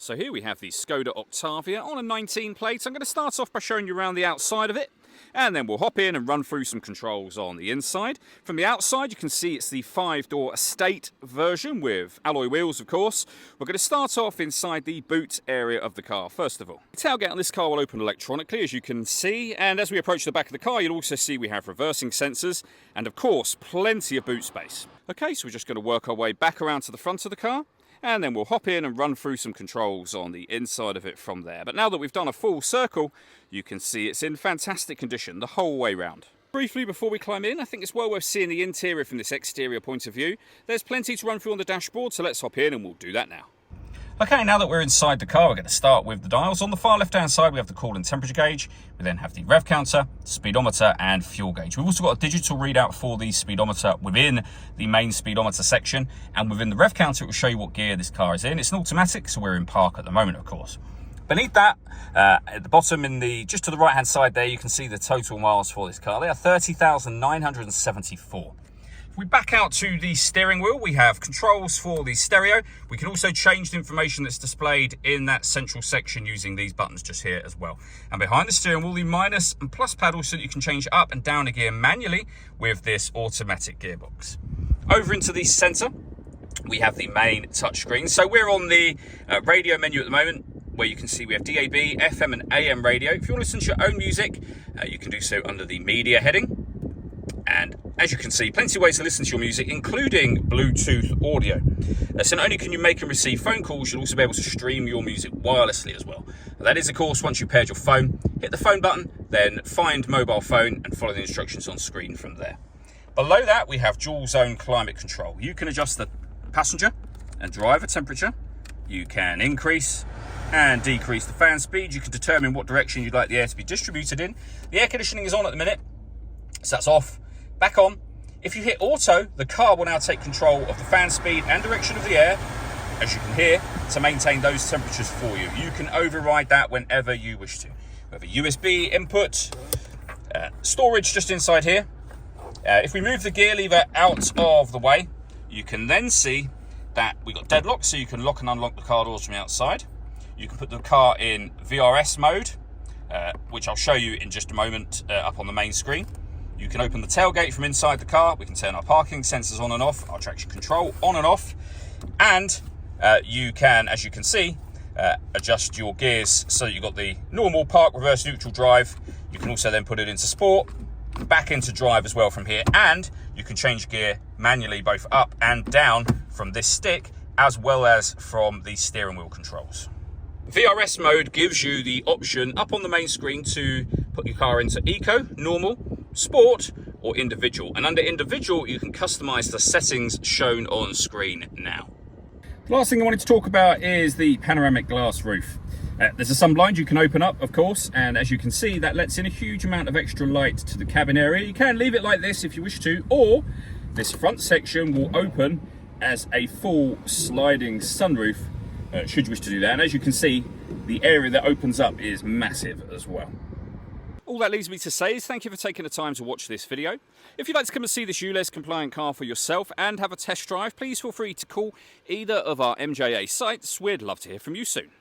So here we have the Skoda Octavia on a 19 plate. I'm going to start off by showing you around the outside of it, and then we'll hop in and run through some controls on the inside. From the outside you can see it's the 5-door estate version with alloy wheels, of course. We're going to start off inside the boot area of the car first of all. The tailgate on this car will open electronically, as you can see, and as we approach the back of the car you'll also see we have reversing sensors and of course plenty of boot space. Okay, so we're just going to work our way back around to the front of the car, and then we'll hop in and run through some controls on the inside of it from there. But now that we've done a full circle, you can see it's in fantastic condition the whole way round. Briefly before we climb in, I think it's well worth seeing the interior from this exterior point of view. There's plenty to run through on the dashboard, so let's hop in and we'll do that now. Okay, now that we're inside the car, we're going to start with the dials. On the far left-hand side, we have the coolant temperature gauge. We then have the rev counter, speedometer, and fuel gauge. We've also got a digital readout for the speedometer within the main speedometer section. And within the rev counter, it will show you what gear this car is in. It's an automatic, so we're in park at the moment, of course. Beneath that, at the bottom, just to the right-hand side there, you can see the total miles for this car. They are 30,974. If we back out to the steering wheel, we have controls for the stereo. We can also change the information that's displayed in that central section using these buttons just here as well. And behind the steering wheel, the minus and plus paddles, so that you can change up and down a gear manually with this automatic gearbox. Over into the center, we have the main touchscreen. So we're on the radio menu at the moment, where you can see we have DAB, FM and AM radio. If you want to listen to your own music, you can do so under the media heading. And as you can see, plenty of ways to listen to your music, including Bluetooth audio. So not only can you make and receive phone calls, you'll also be able to stream your music wirelessly as well. That is, of course, once you've paired your phone, hit the phone button, then find mobile phone and follow the instructions on screen from there. Below that, we have dual zone climate control. You can adjust the passenger and driver temperature. You can increase and decrease the fan speed. You can determine what direction you'd like the air to be distributed in. The air conditioning is on at the minute, so that's off. Back on. If you hit auto, the car will now take control of the fan speed and direction of the air, as you can hear, to maintain those temperatures for you. You can override that whenever you wish to. We have a USB input, storage just inside here. If we move the gear lever out of the way, you can then see that we've got deadlock, so you can lock and unlock the car doors from the outside. You can put the car in VRS mode, which I'll show you in just a moment up on the main screen. You can open the tailgate from inside the car. We can turn our parking sensors on and off, our traction control on and off. And you can, as you can see, adjust your gears so that you've got the normal park, reverse, neutral drive. You can also then put it into sport, back into drive as well from here. And you can change gear manually, both up and down from this stick, as well as from the steering wheel controls. VRS mode gives you the option up on the main screen to put your car into eco, normal, sport or individual, and under individual you can customize the settings shown on screen now. The last thing I wanted to talk about is the panoramic glass roof. There's a sunblind you can open up, of course, and as you can see that lets in a huge amount of extra light to the cabin area. You can leave it like this if you wish to, or this front section will open as a full sliding sunroof should you wish to do that. And as you can see, the area that opens up is massive as well. All that leaves me to say is thank you for taking the time to watch this video. If you'd like to come and see this ULEZ compliant car for yourself and have a test drive, please feel free to call either of our MJA sites. We'd love to hear from you soon.